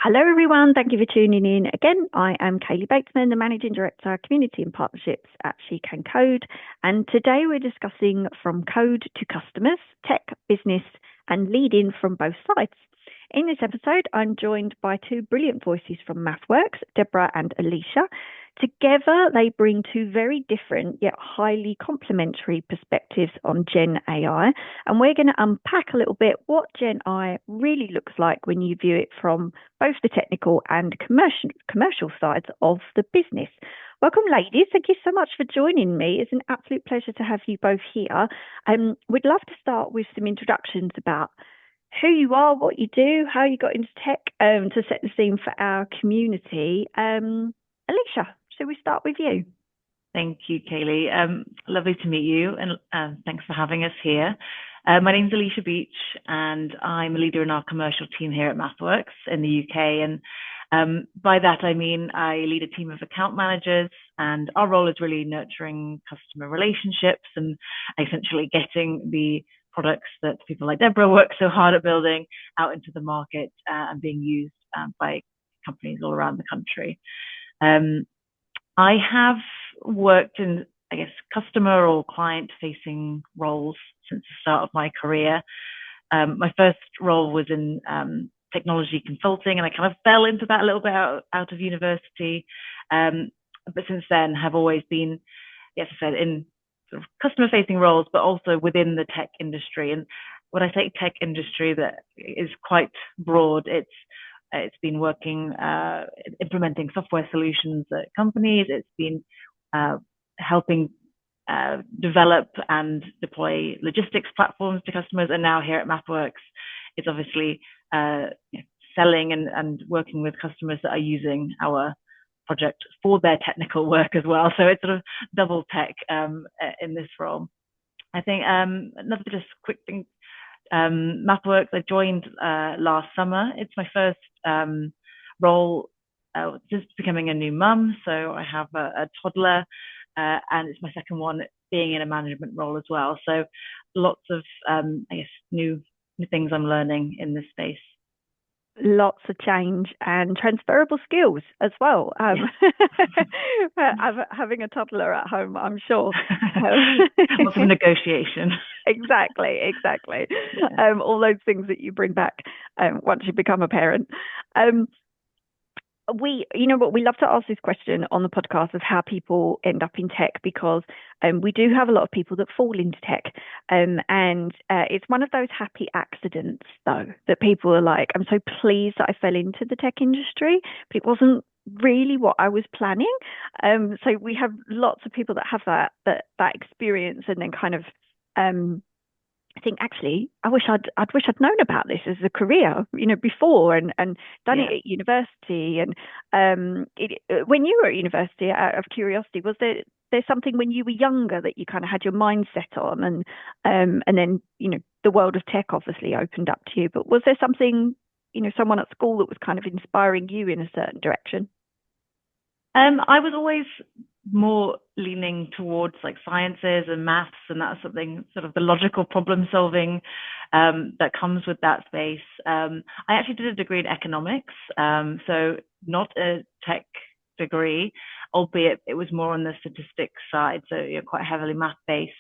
Hello, everyone. Thank you for tuning in again. I am Kaylee Batesman, the Managing Director, Community and Partnerships at She Can Code. And today we're discussing from code to customers, tech, business, and leading from both sides. In this episode, I'm joined by two brilliant voices from MathWorks, Deborah and Elisha. Together, they bring two very different yet highly complementary perspectives on Gen AI. And we're going to unpack a little bit what Gen AI really looks like when you view it from both the technical and commercial sides of the business. Welcome, ladies. Thank you so much for joining me. It's an absolute pleasure to have you both here. We'd love to start with some introductions about who you are, what you do, how you got into tech, to set the scene for our community. Elisha, shall we start with you? Thank you, Kaylee. Lovely to meet you, and thanks for having us here. My name's Elisha Beech, and I'm a leader in our commercial team here at MathWorks in the UK. And by that, I mean I lead a team of account managers, and our role is really nurturing customer relationships and essentially getting the products that people like Deborah work so hard at building out into the market and being used by companies all around the country. I have worked in, customer or client-facing roles since the start of my career. My first role was in technology consulting, and I kind of fell into that a little bit out of university. But since then, have always been, as I said, in sort of customer-facing roles, but also within the tech industry. And when I say tech industry, that is quite broad. It's been working, implementing software solutions at companies. It's been helping develop and deploy logistics platforms to customers. And now here at MathWorks, it's obviously selling and working with customers that are using our project for their technical work as well. So it's sort of double tech in this role. I think another just quick thing. MathWorks, I joined last summer. It's my first role just becoming a new mum. So I have a toddler, and it's my second one being in a management role as well. So lots of, new things I'm learning in this space. Lots of change and transferable skills as well. Having a toddler at home, I'm sure. Lots of negotiation. Exactly. Yeah. All those things that you bring back once you become a parent. We love to ask this question on the podcast of how people end up in tech, because we do have a lot of people that fall into tech. And it's one of those happy accidents, though, that people are like, I'm so pleased that I fell into the tech industry, but it wasn't really what I was planning. So we have lots of people that have that experience and then kind of I think actually I wish I'd known about this as a career, before and done it at university. And when you were at university, out of curiosity, was there something when you were younger that you kind of had your mind set on, and then the world of tech obviously opened up to you? But was there something, someone at school that was kind of inspiring you in a certain direction? I was always more leaning towards like sciences and maths, and that's something sort of the logical problem solving that comes with that space. I actually did a degree in economics, so not a tech degree, albeit it was more on the statistics side, so quite heavily math based.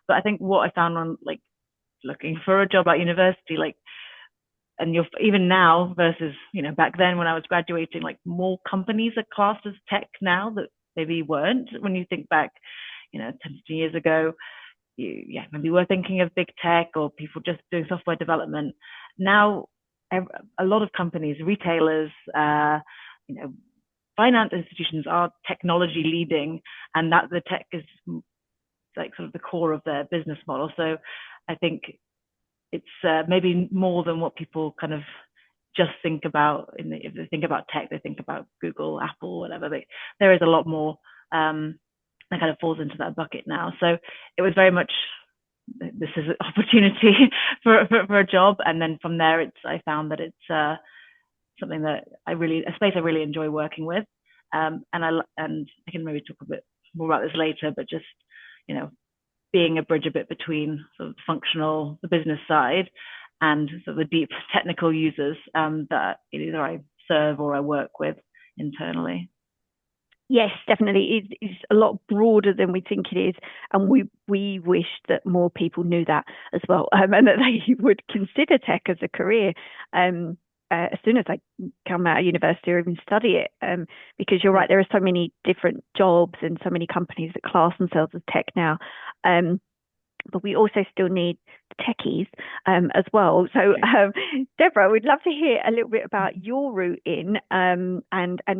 But I think what I found on like looking for a job at university, and even now versus back then when I was graduating, like more companies are classed as tech now that maybe weren't when you think back 10 years ago. Maybe we're thinking of big tech or people just doing software development. Now a lot of companies, retailers, finance institutions are technology leading, and that the tech is like sort of the core of their business model. So I think it's maybe more than what people kind of just think about. If they think about tech, they think about Google, Apple, whatever. There is a lot more that kind of falls into that bucket now. So it was very much, this is an opportunity for a job. And then from there, I found that it's something that a space I really enjoy working with. And I can maybe talk a bit more about this later, but just, being a bridge a bit between sort of the business side and sort of the deep technical users that either I serve or I work with internally. Yes, definitely. It's a lot broader than we think it is, and we wish that more people knew that as well, and that they would consider tech as a career as soon as they come out of university or even study it. Because you're right, there are so many different jobs and so many companies that class themselves as tech now. But we also still need techies as well. So, Deborah, we'd love to hear a little bit about your route in and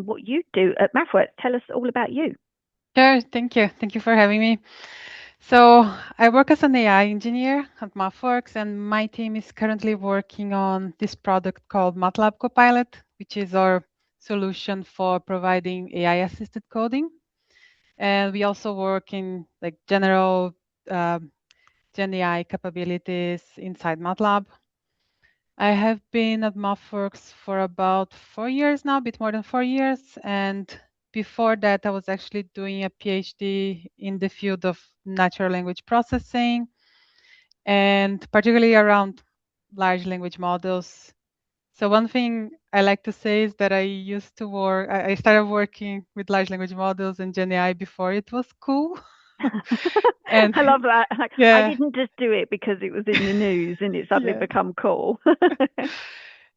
what you do at MathWorks. Tell us all about you. Sure, thank you. Thank you for having me. So I work as an AI engineer at MathWorks, and my team is currently working on this product called MATLAB Copilot, which is our solution for providing AI-assisted coding. And we also work in like general GenAI capabilities inside MATLAB. I have been at MathWorks for about 4 years now, a bit more than 4 years. And before that, I was actually doing a PhD in the field of natural language processing, and particularly around large language models. So one thing I like to say is that I started working with large language models and GenAI before it was cool. And I love that. Like, I yeah, didn't just do it because it was in the news and it suddenly yeah. become cool.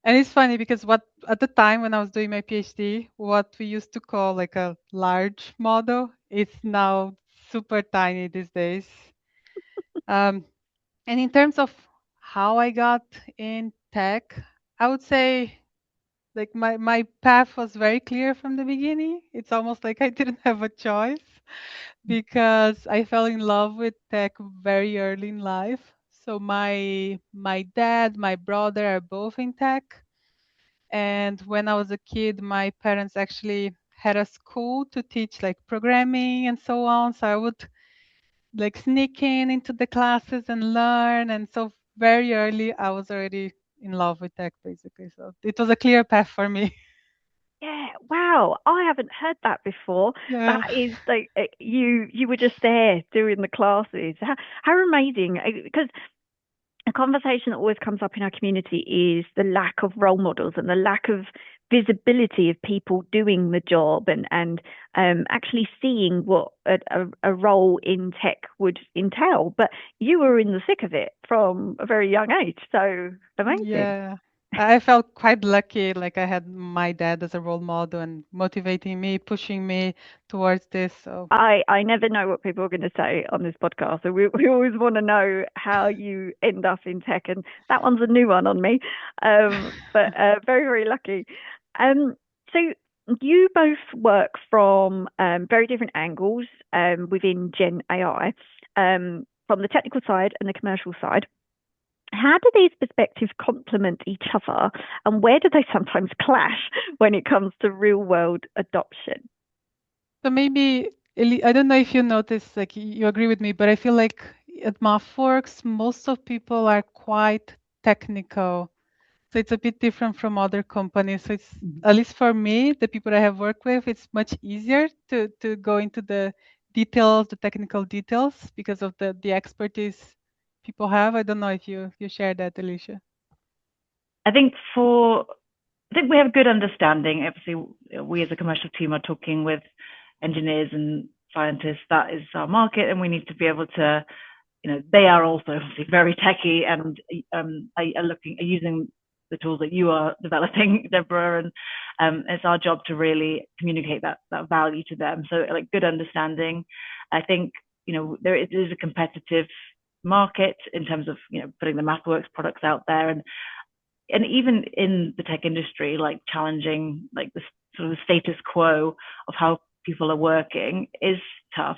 And it's funny because what at the time when I was doing my PhD, what we used to call like a large model is now super tiny these days. Um, and in terms of how I got in tech, I would say like my path was very clear from the beginning. It's almost like I didn't have a choice because I fell in love with tech very early in life. So my dad, my brother are both in tech. And when I was a kid, my parents actually had a school to teach like programming and so on. So I would like sneak in into the classes and learn. And so very early, I was already in love with tech, basically. So it was a clear path for me. Yeah, wow. I haven't heard that before. That Yeah. is like you were just there doing the classes. How amazing. Because a conversation that always comes up in our community is the lack of role models and the lack of visibility of people doing the job and actually seeing what a role in tech would entail. But you were in the thick of it from a very young age. So amazing. Yeah. I felt quite lucky, like I had my dad as a role model and motivating me, pushing me towards this. So I never know what people are going to say on this podcast. So we always want to know how you end up in tech. And that one's a new one on me. But very, very lucky. Um, so you both work from very different angles within Gen AI, from the technical side and the commercial side. How do these perspectives complement each other, and where do they sometimes clash when it comes to real world adoption? So maybe I don't know if you notice, like you agree with me, but I feel like at MathWorks, most of people are quite technical. So it's a bit different from other companies. So it's at least for me, the people I have worked with, it's much easier to go into the details, the technical details, because of the expertise people have. I don't know if you share that, Elisha. I think we have a good understanding. Obviously, we as a commercial team are talking with engineers and scientists. That is our market, and we need to be able to, they are also obviously very techy and are using the tools that you are developing, Deborah, and it's our job to really communicate that value to them. So, like, good understanding. I think there is a competitive market in terms of putting the MathWorks products out there, and even in the tech industry, like challenging like the sort of status quo of how people are working is tough.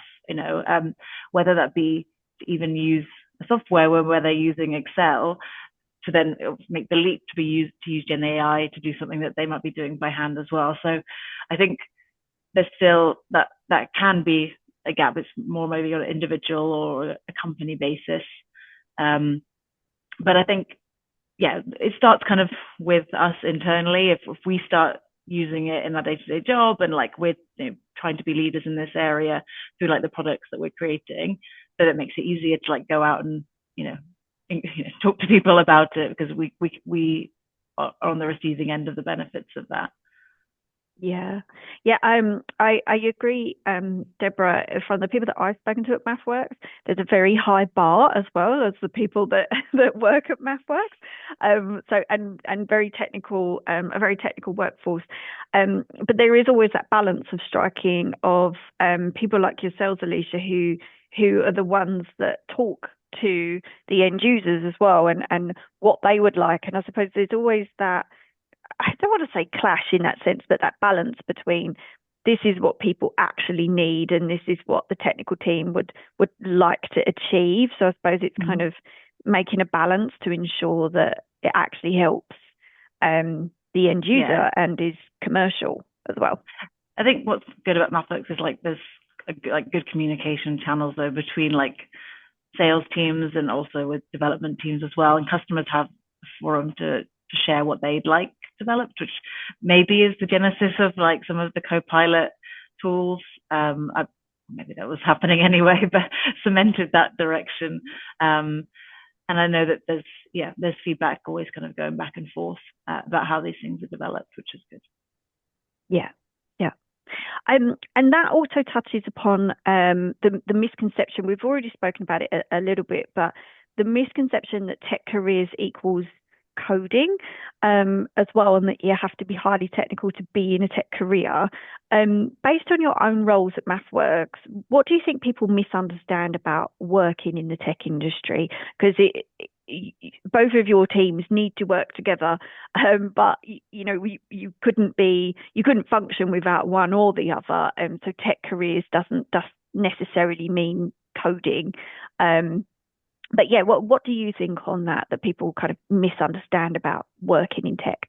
Whether that be to even use a software where they're using Excel to then make the leap to use Gen AI to do something that they might be doing by hand as well. So I think there's still that can be a gap. It's more maybe on an individual or a company basis. But I think, yeah, it starts kind of with us internally. If we start using it in our day-to-day job, and like we're trying to be leaders in this area through like the products that we're creating, then it makes it easier to like go out and talk to people about it, because we are on the receiving end of the benefits of that. Yeah. I agree, Deborah. From the people that I've spoken to at MathWorks, there's a very high bar as well as the people that that work at MathWorks. And very technical, a very technical workforce. But there is always that balance of striking of people like yourselves, Elisha, who are the ones that talk to the end users as well, and what they would like. And I suppose there's always that, I don't want to say clash in that sense, but that balance between this is what people actually need and this is what the technical team would like to achieve. So I suppose it's kind of making a balance to ensure that it actually helps the end user and is commercial as well. I think what's good about MathWorks is like there's like good communication channels though between like sales teams and also with development teams as well, and customers have a forum to share what they'd like developed, which maybe is the genesis of like some of the Copilot tools. Maybe that was happening anyway, but cemented that direction. And I know that there's feedback always kind of going back and forth about how these things are developed, which is good. Yeah. And that also touches upon the misconception. We've already spoken about it a little bit, but the misconception that tech careers equals coding as well, and that you have to be highly technical to be in a tech career. Based on your own roles at MathWorks, what do you think people misunderstand about working in the tech industry? Because both of your teams need to work together, but you couldn't function without one or the other. So tech careers doesn't necessarily mean coding. But yeah, what do you think on that people kind of misunderstand about working in tech?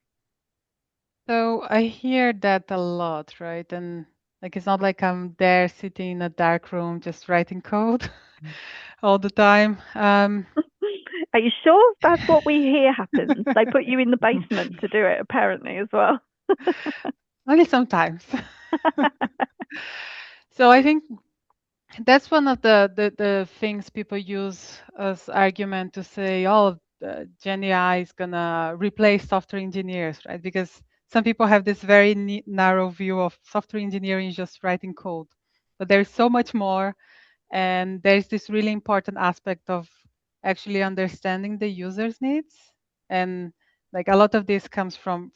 So I hear that a lot, right? And like it's not like I'm there sitting in a dark room just writing code all the time. Are you sure that's what we hear happens? They put you in the basement to do it, apparently, as well. Only sometimes. So I think that's one of the things people use as argument to say, oh, GenAI is gonna replace software engineers, right? Because some people have this very narrow view of software engineering is just writing code, but there's so much more, and there's this really important aspect of actually understanding the user's needs, and like a lot of this comes from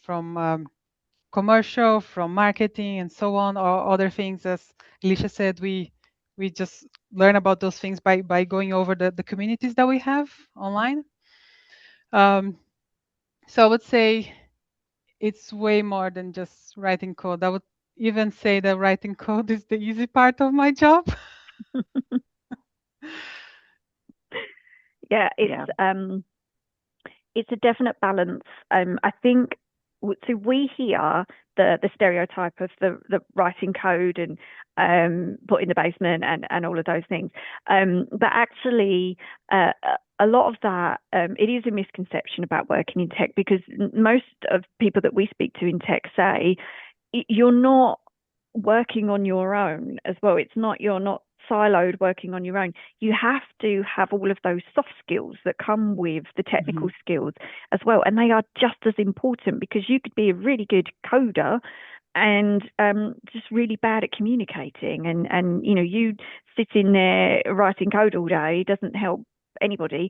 commercial, from marketing, and so on, or other things. As Elisha said, we just learn about those things by going over the communities that we have online. So I would say it's way more than just writing code. I would even say that writing code is the easy part of my job. It's a definite balance. I think so. We hear the stereotype of the writing code and put in the basement and all of those things. But actually, a lot of that it is a misconception about working in tech, because most of people that we speak to in tech say you're not working on your own as well. You're not siloed working on your own. You have to have all of those soft skills that come with the technical skills as well, and they are just as important, because you could be a really good coder and just really bad at communicating, and you sitting there writing code all day doesn't help anybody,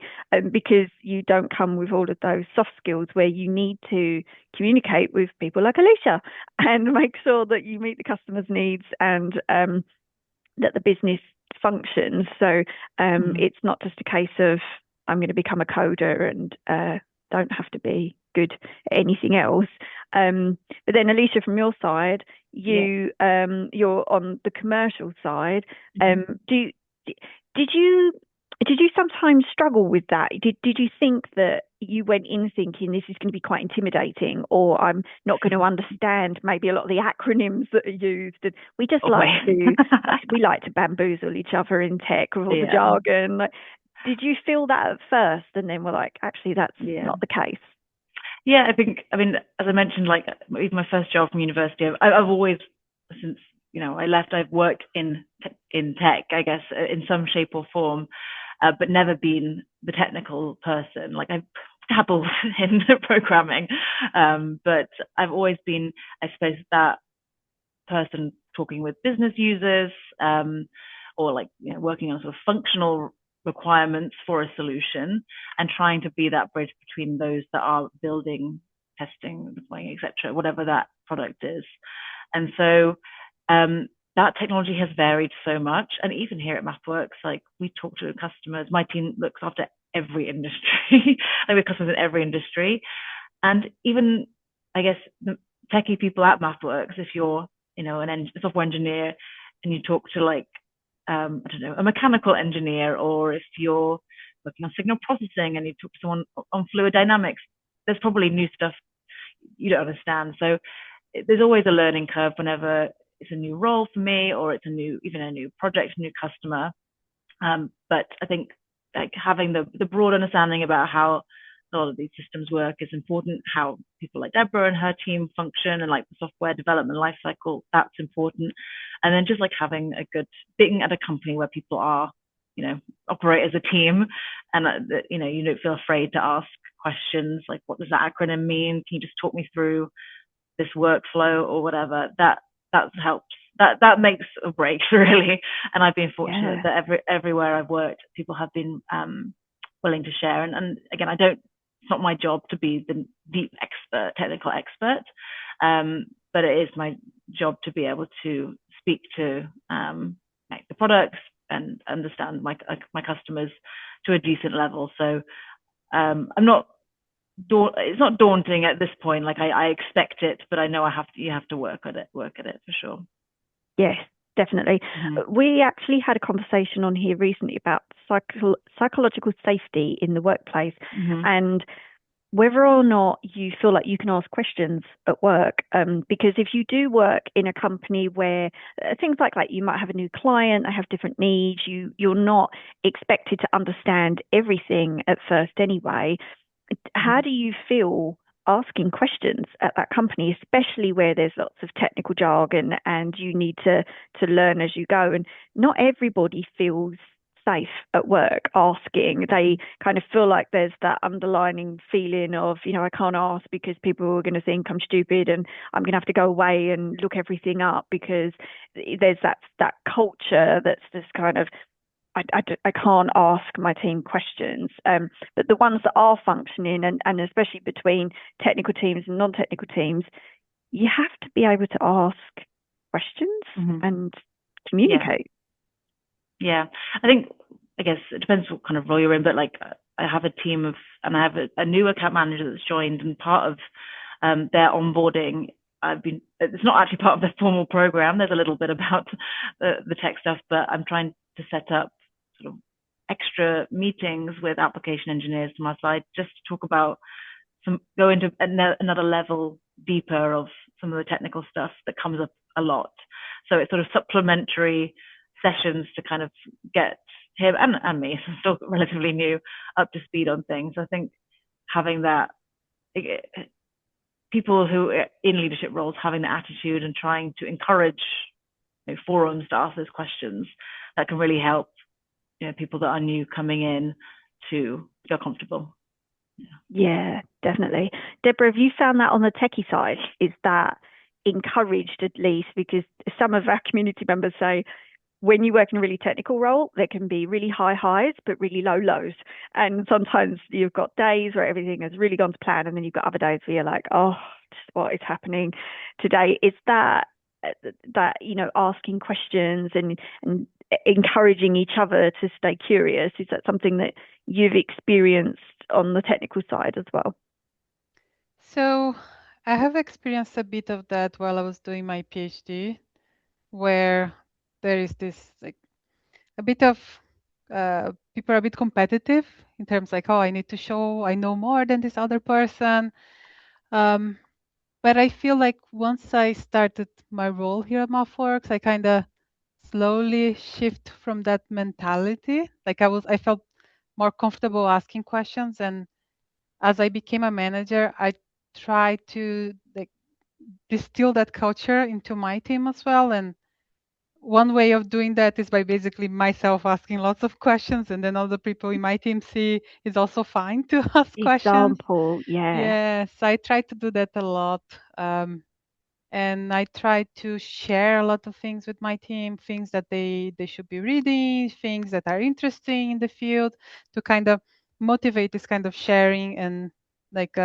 because you don't come with all of those soft skills where you need to communicate with people like Elisha and make sure that you meet the customer's needs and that the business functions. So it's not just a case of I'm going to become a coder and don't have to be good at anything else. But then, Elisha, from your side, you're on the commercial side. Did you sometimes struggle with that? Did you think that you went in thinking this is going to be quite intimidating, or I'm not going to understand maybe a lot of the acronyms that are used? And we just we like to bamboozle each other in tech with all the jargon. Did you feel that at first, and then we're like, actually, that's not the case? Yeah, I mean, as I mentioned, like even my first job from university, I've always, since I left, I've worked in tech, I guess, in some shape or form. But never been the technical person. Like I dabbled in programming, but I've always been, I suppose, that person talking with business users, or like working on sort of functional requirements for a solution, and trying to be that bridge between those that are building, testing, deploying, etc., whatever that product is. And so that technology has varied so much. And even here at MathWorks, like we talk to customers. My team looks after every industry. Like we have customers in every industry. And even, I guess, the techie people at MathWorks, if you're, a software engineer and you talk to like, I don't know, a mechanical engineer, or if you're working on signal processing and you talk to someone on fluid dynamics, there's probably new stuff you don't understand. So there's always a learning curve whenever it's a new role for me, or it's even a new project, a new customer. But I think like having the broad understanding about how all of these systems work is important, how people like Deborah and her team function, and like the software development lifecycle, that's important. And then just like being at a company where people are, operate as a team, and you don't feel afraid to ask questions like, what does that acronym mean? Can you just talk me through this workflow or whatever? That helps. That makes a break really. And I've been fortunate that everywhere I've worked, people have been willing to share. And again, it's not my job to be the deep technical expert, but it is my job to be able to speak to like the products and understand my customers to a decent level. So it's not daunting at this point. Like I expect it, but I know you have to work at it for sure. Yes, definitely. We actually had a conversation on here recently about psychological safety in the workplace, and whether or not you feel like you can ask questions at work. Because if you do work in a company where things like you might have a new client, they have different needs, you're not expected to understand everything at first anyway. How do you feel asking questions at that company, especially where there's lots of technical jargon and you need to learn as you go? And not everybody feels safe at work asking. They kind of feel like there's that underlining feeling of, I can't ask because people are going to think I'm stupid and I'm going to have to go away and look everything up, because there's that culture that's just kind of, I can't ask my team questions. But the ones that are functioning, and especially between technical teams and non-technical teams, you have to be able to ask questions and communicate. Yeah. I guess it depends what kind of role you're in, but like I have a team and I have a new account manager that's joined, and part of their onboarding, it's not actually part of the formal program. There's a little bit about the tech stuff, but I'm trying to set up sort of extra meetings with application engineers from our side, just to talk about go into another level deeper of some of the technical stuff that comes up a lot. So it's sort of supplementary sessions to kind of get him and me, still relatively new, up to speed on things. I think having that, people who are in leadership roles having the attitude and trying to encourage forums to ask those questions, that can really help people that are new coming in to feel comfortable. Yeah, definitely. Deborah, have you found that on the techie side? Is that encouraged at least? Because some of our community members say, when you work in a really technical role, there can be really high highs, but really low lows. And sometimes you've got days where everything has really gone to plan, and then you've got other days where you're like, oh, what is happening today? Is that asking questions and encouraging each other to stay curious, is that something that you've experienced on the technical side as well? So I have experienced a bit of that while I was doing my PhD, where there is this like a bit of people are a bit competitive in terms like, oh, I need to show I know more than this other person. But I feel like once I started my role here at MathWorks, I kind of slowly shift from that mentality. Like I felt more comfortable asking questions, and as I became a manager, I tried to distill that culture into my team as well. And one way of doing that is by basically myself asking lots of questions, and then other people in my team see it's also fine to ask questions. Example, yeah. Yes, I try to do that a lot. And I try to share a lot of things with my team, things that they should be reading, things that are interesting in the field, to kind of motivate this kind of sharing and like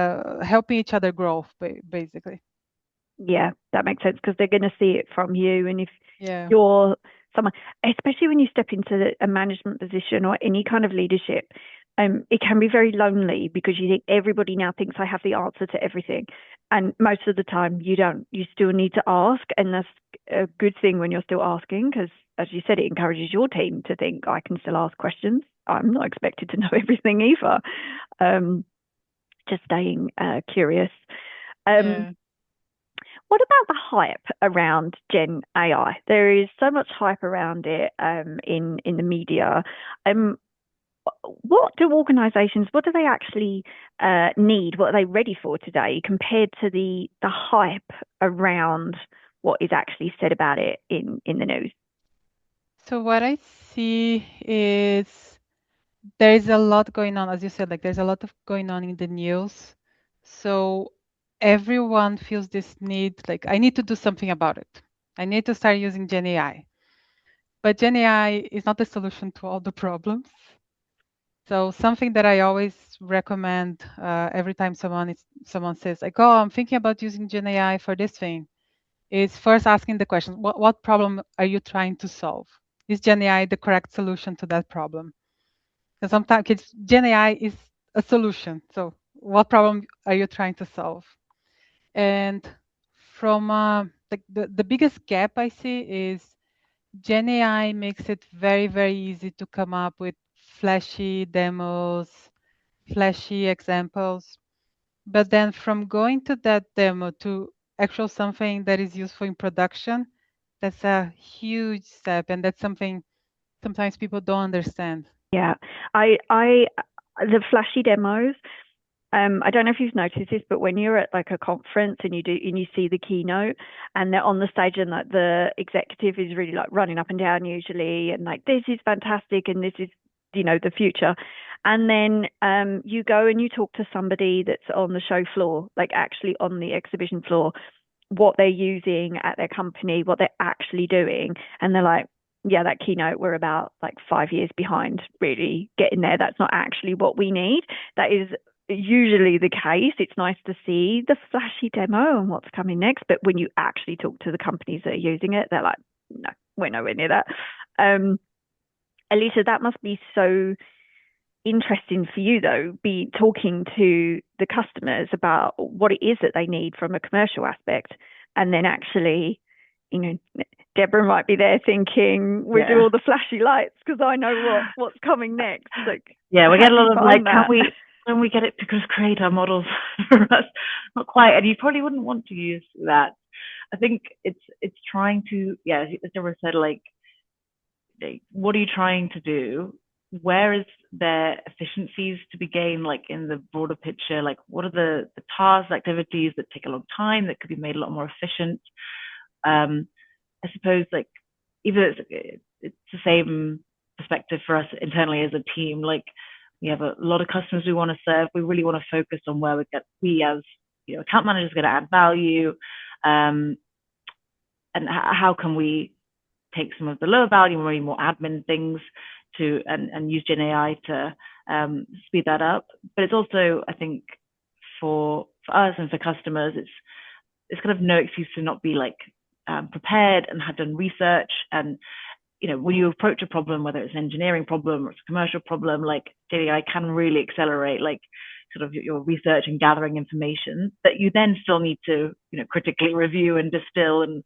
helping each other grow, basically. Yeah, that makes sense because they're going to see it from you. And if Yeah. you're someone, especially when you step into a management position or any kind of leadership, it can be very lonely because you think everybody now thinks I have the answer to everything. And most of the time you don't. You still need to ask. And that's a good thing when you're still asking because, as you said, it encourages your team to think I can still ask questions. I'm not expected to know everything either. Just staying curious. Um, Yeah. What about the hype around Gen AI? There is so much hype around it in the media. Um, what do organisations? What do they actually need? What are they ready for today compared to the hype around what is actually said about it in the news? So what I see is there is a lot going on, as you said, like there's a lot of going on in the news. So everyone feels this need, like I need to do something about it. I need to start using Gen AI. But Gen AI is not the solution to all the problems. So something that I always recommend every time someone says like, "Oh, I'm thinking about using Gen AI for this thing," is first asking the question, "What problem are you trying to solve? Is Gen AI the correct solution to that problem?" Because sometimes Gen AI is a solution. So what problem are you trying to solve? And from the biggest gap I see is Gen AI makes it very, very easy to come up with flashy demos, flashy examples. But then from going to that demo to actual something that is useful in production, that's a huge step. And that's something sometimes people don't understand. Yeah, the flashy demos. I don't know if you've noticed this, but when you're at like a conference and you see the keynote and they're on the stage and like the executive is really like running up and down usually and like this is fantastic and this is the future. And then you go and you talk to somebody that's on the show floor, like actually on the exhibition floor, what they're using at their company, what they're actually doing, and they're like, yeah, that keynote, we're about like 5 years behind really getting there. That's not actually what we need. That is usually the case. It's nice to see the flashy demo and what's coming next, but when you actually talk to the companies that are using it, they're like, no, we're nowhere near that. Elisha, that must be so interesting for you though, be talking to the customers about what it is that they need from a commercial aspect, and then actually, Deborah might be there thinking, "We do all the flashy lights because I know what's coming next." Like, yeah, we get a lot of like, that? can we get it to just create our models for us? Not quite, and you probably wouldn't want to use that. I think it's trying to, yeah, as Deborah said, like, what are you trying to do? Where is there efficiencies to be gained, like in the broader picture? Like, what are the tasks, activities that take a long time that could be made a lot more efficient? I suppose, like, even it's the same perspective for us internally as a team. Like, we have a lot of customers we want to serve. We really want to focus on where we as account managers are going to add value, and how can we take some of the lower value, maybe more admin things to and use Gen AI to speed that up. But it's also, I think, for us and for customers, it's kind of no excuse to not be like prepared and have done research. And when you approach a problem, whether it's an engineering problem or it's a commercial problem, like Gen AI can really accelerate like sort of your research and gathering information that you then still need to critically review and distill and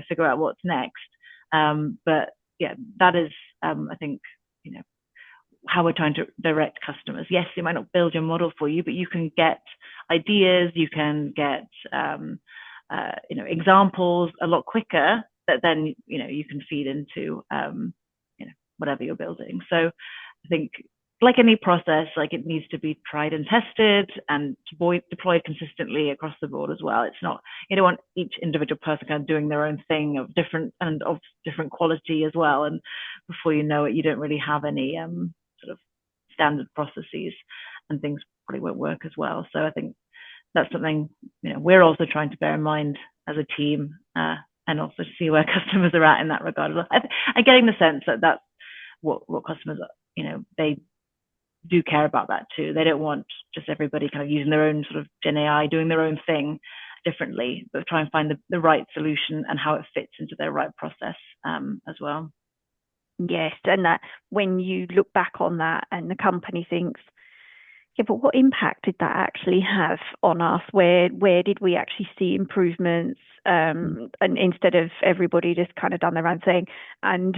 figure out what's next. But yeah, that is I think how we're trying to direct customers. Yes, they might not build your model for you, but you can get ideas, you can get examples a lot quicker that then you can feed into whatever you're building. So I think like any process, like it needs to be tried and tested and deployed consistently across the board as well. It's not, you don't want each individual person kind of doing their own thing of different quality as well. And before you know it, you don't really have any sort of standard processes, and things probably won't work as well. So I think that's something, we're also trying to bear in mind as a team, and also see where customers are at in that regard. I'm getting the sense that that's what customers are, they do care about that too. They don't want just everybody kind of using their own sort of GenAI, doing their own thing differently, but try and find the right solution and how it fits into their right process as well. Yes, and that when you look back on that and the company thinks, yeah, but what impact did that actually have on us? Where did we actually see improvements? And instead of everybody just kind of done their own thing, and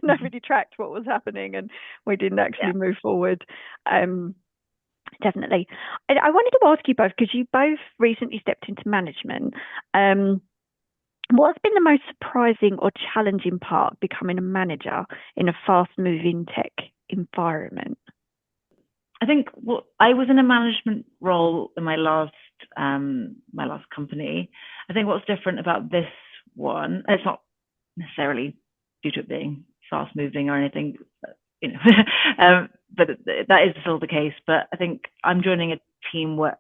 nobody tracked what was happening, and we didn't actually move forward. Definitely. I wanted to ask you both, because you both recently stepped into management. What's been the most surprising or challenging part of becoming a manager in a fast-moving tech environment? I think I was in a management role in my last company. I think what's different about this one, it's not necessarily due to it being fast moving or anything, but that is still the case. But I think I'm joining a team where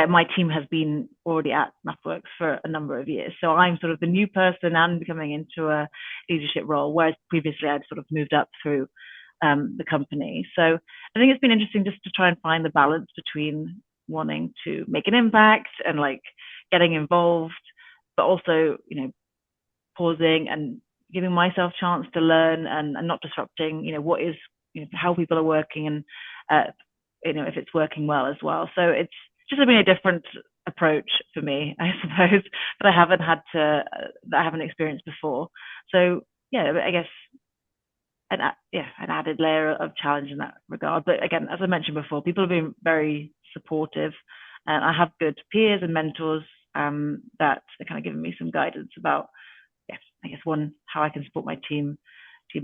my team has been already at MathWorks for a number of years. So I'm sort of the new person and coming into a leadership role, whereas previously I'd sort of moved up through the company. So I think it's been interesting just to try and find the balance between wanting to make an impact and like getting involved, but also, pausing and giving myself a chance to learn and not disrupting, what is, how people are working and, if it's working well as well. So it's just been a different approach for me, I suppose, that I haven't experienced before. So yeah, I guess an added layer of challenge in that regard. But again, as I mentioned before, people have been very supportive, and I have good peers and mentors that are kind of giving me some guidance about, I guess how I can support my team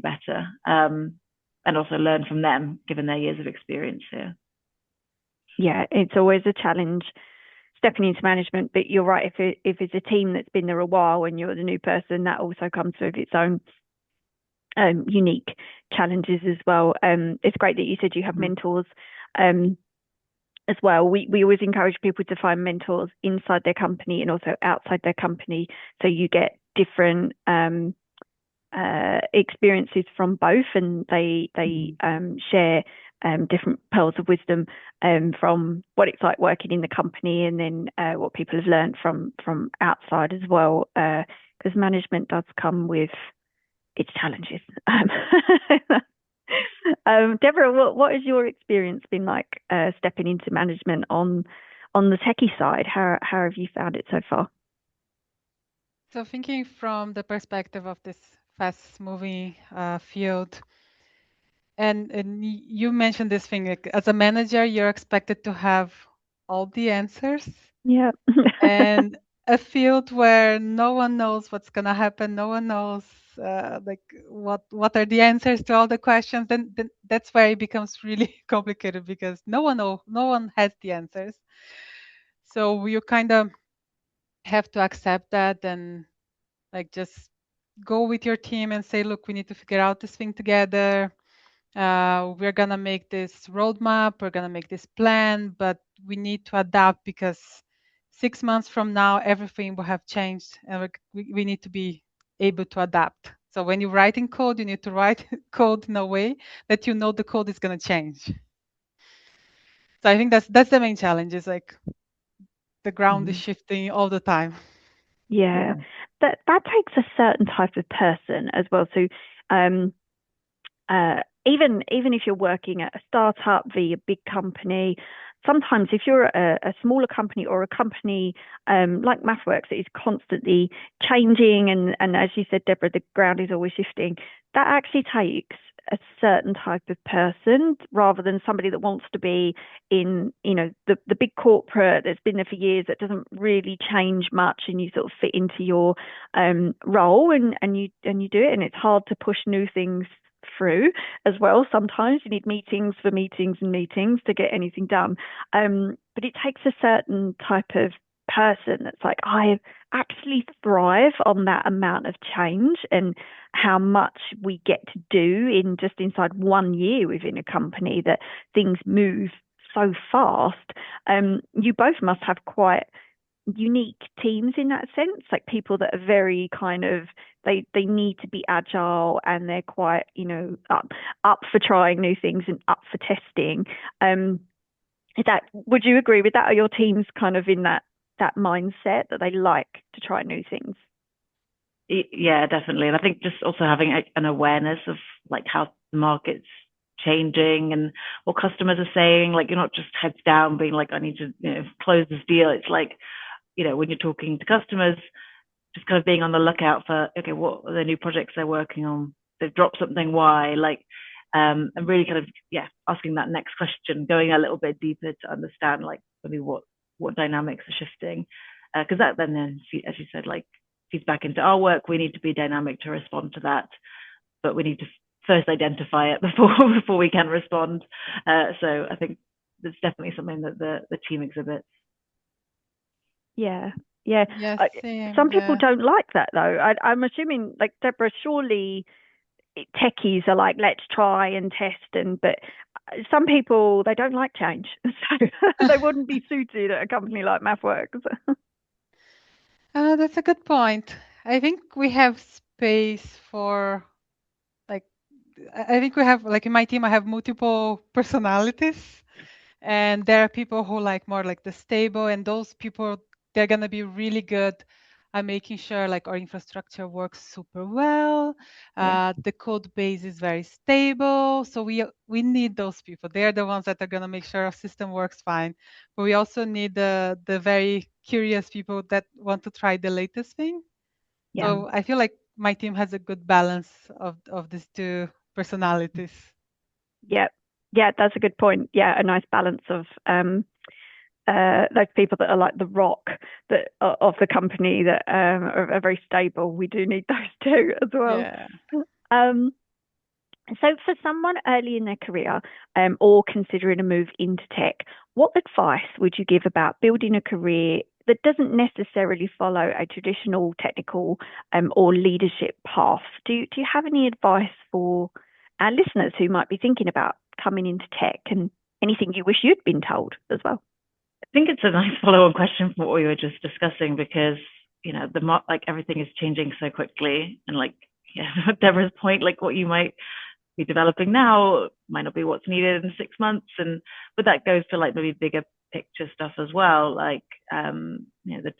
better, and also learn from them given their years of experience here. Yeah, it's always a challenge stepping into management, but you're right. If it's a team that's been there a while and you're the new person, that also comes with its own unique challenges as well. It's great that you said you have mentors as well. We always encourage people to find mentors inside their company and also outside their company, so you get different experiences from both, and they share different pearls of wisdom from what it's like working in the company, and then what people have learned from outside as well, because management does come with its challenges. Deborah, what has your experience been like stepping into management on the techie side? How have you found it so far? So thinking from the perspective of this fast-moving field, and you mentioned this thing, like, as a manager, you're expected to have all the answers. Yeah. And a field where no one knows what's gonna happen, no one knows like what are the answers to all the questions, then that's where it becomes really complicated, because no one has the answers. So you kind of have to accept that and like just go with your team and say, look, we need to figure out this thing together. We're gonna make this roadmap, we're gonna make this plan, but we need to adapt, because 6 months from now everything will have changed, and we need to be able to adapt. So when you're writing code, you need to write code in a way that you know the code is going to change. So I think that's the main challenge, is like the ground is shifting all the time. Yeah. That takes a certain type of person as well. So even if you're working at a startup via a big company, sometimes if you're a smaller company or a company like MathWorks that is constantly changing, and as you said, Deborah, the ground is always shifting, that actually takes a certain type of person rather than somebody that wants to be in, the big corporate that's been there for years, that doesn't really change much, and you sort of fit into your role and you do it, and it's hard to push new things through as well. Sometimes you need meetings for meetings and meetings to get anything done. But it takes a certain type of person that's like, I actually thrive on that amount of change and how much we get to do in just inside 1 year within a company, that things move so fast. You both must have quite unique teams in that sense, like people that are very kind of, they need to be agile, and they're quite, up for trying new things and up for testing. Is that, would you agree with that? Are your teams kind of in that mindset that they like to try new things? Yeah, definitely. And I think just also having an awareness of like how the market's changing and what customers are saying. Like, you're not just heads down being like, I need to, close this deal. It's like, when you're talking to customers, just kind of being on the lookout for, okay, what are the new projects they're working on? They've dropped something, why? Like, and really kind of, asking that next question, going a little bit deeper to understand like maybe what dynamics are shifting. Because that then, as you said, like feeds back into our work. We need to be dynamic to respond to that, but we need to first identify it before we can respond. So I think that's definitely something that the team exhibits. Yeah. Yes, same. Some people Yeah. don't like that though. I'm assuming, like Deborah, surely techies are like, let's try and test, but some people, they don't like change, so they wouldn't be suited at a company like MathWorks. That's a good point. I think we have space for like I think we have like in my team I have multiple personalities, and there are people who like more like the stable, and those people, they're gonna be really good at making sure like our infrastructure works super well. Yeah. The code base is very stable, so we need those people. They're the ones that are gonna make sure our system works fine. But we also need the very curious people that want to try the latest thing. Yeah. So I feel like my team has a good balance of these two personalities. Yeah. Yeah, that's a good point. Yeah, a nice balance of those people that are like the rock that of the company, that are very stable. We do need those too as well. Yeah. Um, so for someone early in their career, or considering a move into tech, what advice would you give about building a career that doesn't necessarily follow a traditional technical or leadership path? Do you have any advice for our listeners who might be thinking about coming into tech, and anything you wish you'd been told as well? I think it's a nice follow-on question from what we were just discussing, because like everything is changing so quickly, and like Deborah's point, like what you might be developing now might not be what's needed in 6 months, but that goes to like maybe bigger picture stuff as well, like the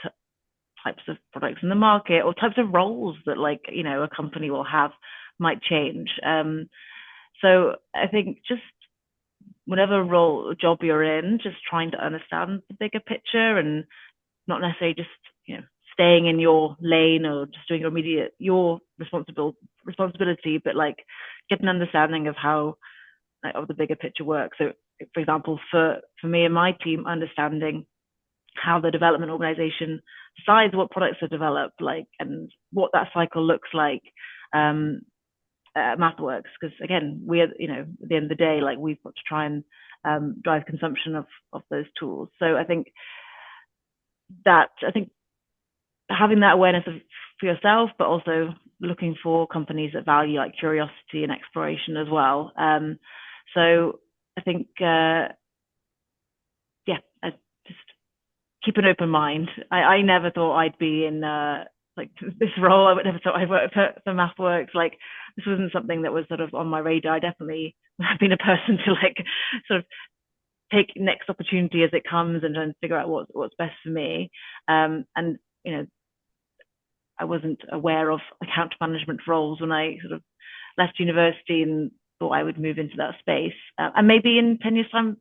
types of products in the market or types of roles that like a company will have might change. So I think just whatever role or job you're in, just trying to understand the bigger picture, and not necessarily just staying in your lane or just doing your responsibility, but like get an understanding of how of the bigger picture works. So for example, for me and my team, understanding how the development organization decides what products are developed, like, and what that cycle looks like. MathWorks, because again, we are, at the end of the day, like we've got to try and drive consumption of those tools. So I think having that awareness for yourself, but also looking for companies that value like curiosity and exploration as well. So I think, I just keep an open mind. I never thought I'd be in like this role. I would never thought I'd work for MathWorks. Like, this wasn't something that was sort of on my radar. I definitely have been a person to like sort of take next opportunity as it comes and try and figure out what's best for me. And I wasn't aware of account management roles when I sort of left university and thought I would move into that space. And maybe in 10 years' time,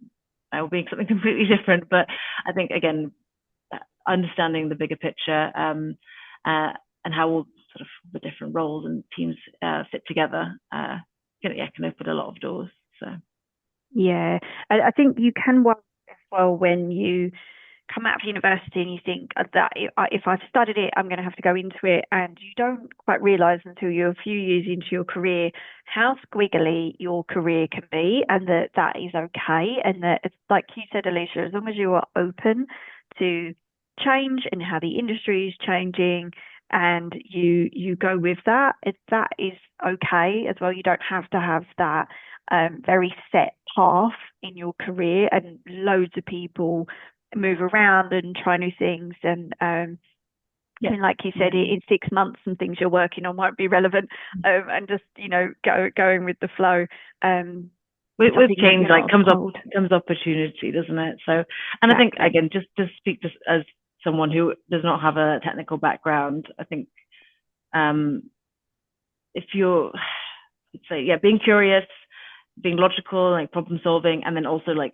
I will be something completely different. But I think, again, understanding the bigger picture and how all sort of the different roles and teams fit together can open a lot of doors. So yeah, I think you can work as well when you come out of university and you think that if I've studied it, I'm going to have to go into it. And you don't quite realize until you're a few years into your career how squiggly your career can be, and that is okay. And that it's like you said, Elisha, as long as you are open to change and how the industry is changing and you go with that, that is okay as well. You don't have to have that very set path in your career, and loads of people move around and try new things. And Yeah. I mean, like you said, in 6 months, some things you're working on won't be relevant, and just going with the flow. With something that change, you're like not comes opportunity, doesn't it? So, and I think Exactly. again, just to speak as someone who does not have a technical background, I think if you're, let's say, being curious, being logical, like problem solving, and then also like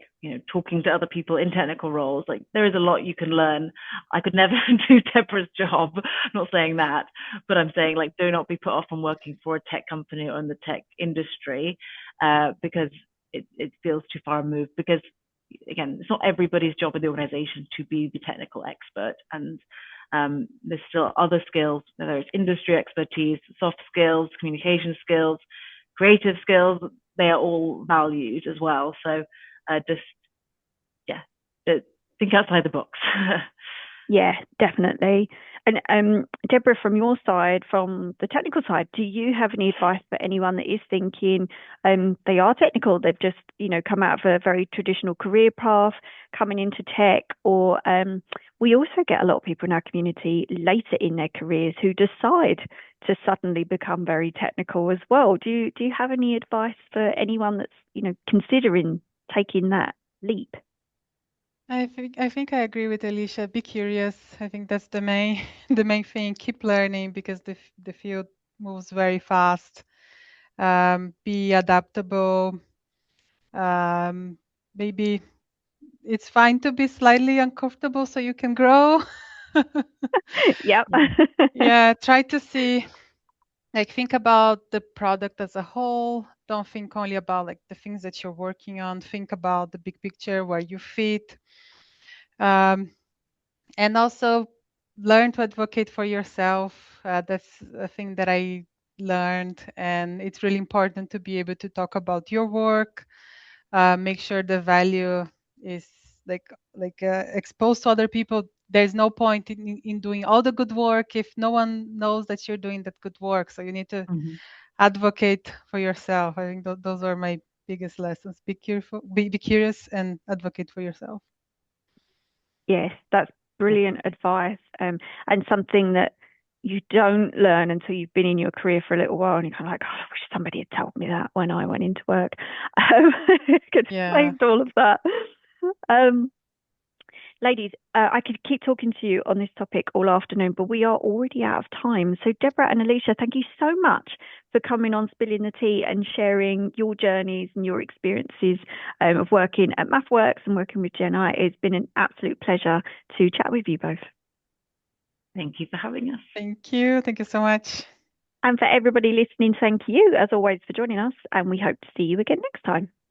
talking to other people in technical roles, like there is a lot you can learn. I could never do Deborah's job. I'm not saying that, but I'm saying like do not be put off from working for a tech company or in the tech industry because it feels too far removed. Because again, it's not everybody's job in the organization to be the technical expert, and there's still other skills, whether it's industry expertise, soft skills, communication skills, creative skills. They are all valued as well. So just think outside the box. Yeah, definitely. And Deborah, from your side, from the technical side, do you have any advice for anyone that is thinking they are technical, they've just come out of a very traditional career path, coming into tech, or we also get a lot of people in our community later in their careers who decide to suddenly become very technical as well. Do you have any advice for anyone that's considering taking that leap? I think I agree with Elisha. Be curious. I think that's the main the main thing. Keep learning because the field moves very fast. Be adaptable. Maybe it's fine to be slightly uncomfortable so you can grow. Yep. Yeah, try to see, like, think about the product as a whole. Don't think only about like the things that you're working on. Think about the big picture, where you fit. And also learn to advocate for yourself. That's a thing that I learned, and it's really important to be able to talk about your work. Make sure the value is exposed to other people. There's no point in doing all the good work if no one knows that you're doing that good work. So you need to advocate for yourself. I think those are my biggest lessons. Be careful, be curious, and advocate for yourself. Yes, that's brilliant advice, and something that you don't learn until you've been in your career for a little while, and you're kind of like, oh, I wish somebody had told me that when I went into work. Could Yeah. explain all of that. Ladies, I could keep talking to you on this topic all afternoon, but we are already out of time. So, Deborah and Elisha, thank you so much for coming on Spilling the Tea and sharing your journeys and your experiences of working at MathWorks and working with GenAI. It's been an absolute pleasure to chat with you both. Thank you for having us. Thank you. Thank you so much. And for everybody listening, thank you, as always, for joining us. And we hope to see you again next time.